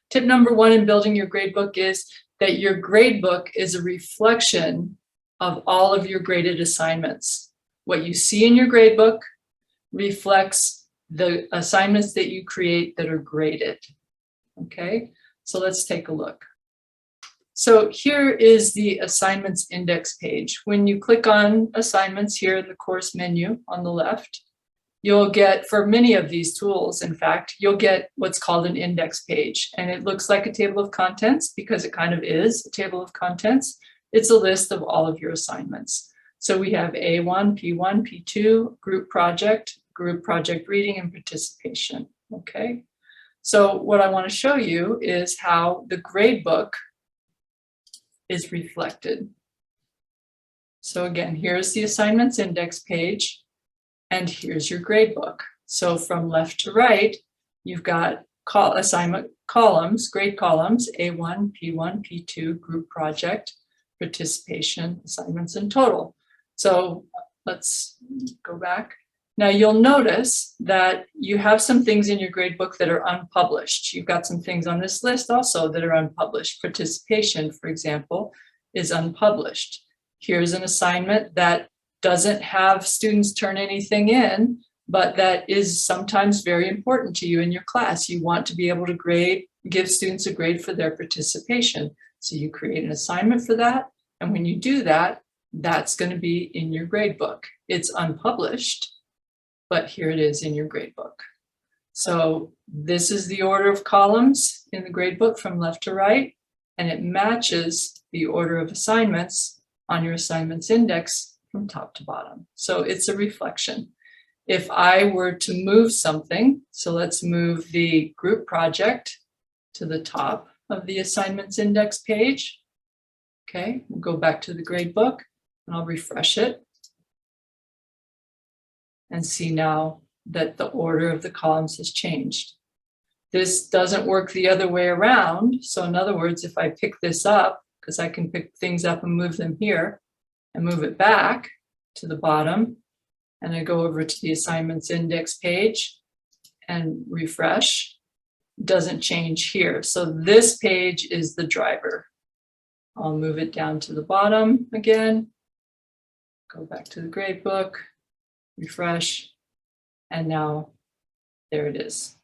Tip number one in building your gradebook is that your gradebook is a reflection of all of your graded assignments. What you see in your gradebook reflects the assignments that you create that are graded. Okay, so let's take a look. So here is the assignments index page. When you click on assignments here in the course menu on the left, you'll get, for many of these tools, in fact, you'll get what's called an index page. And it looks like a table of contents because it kind of is a table of contents. It's a list of all of your assignments. So we have A1, P1, P2, group project reading, and participation. Okay. So what I want to show you is how the gradebook is reflected. So again, here's the assignments index page. And here's your gradebook. So from left to right, you've got assignment columns, grade columns, A1, P1, P2, group project, participation, assignments, and total. So let's go back. Now you'll notice that you have some things in your gradebook that are unpublished. You've got some things on this list also that are unpublished. Participation, for example, is unpublished. Here's an assignment that doesn't have students turn anything in, but that is sometimes very important to you in your class. You want to be able to give students a grade for their participation. So you create an assignment for that. And when you do that, that's going to be in your gradebook. It's unpublished, but here it is in your gradebook. So this is the order of columns in the gradebook from left to right, and it matches the order of assignments on your assignments index from top to bottom. So it's a reflection. If I were to move something, so let's move the group project to the top of the assignments index page. Okay, we'll go back to the gradebook and I'll refresh it and see now that the order of the columns has changed. This doesn't work the other way around. So in other words, if I pick this up, because I can pick things up and move them here, and move it back to the bottom, and I go over to the assignments index page and refresh, doesn't change here. So this page is the driver. I'll move it down to the bottom again, go back to the gradebook, refresh, and now there it is.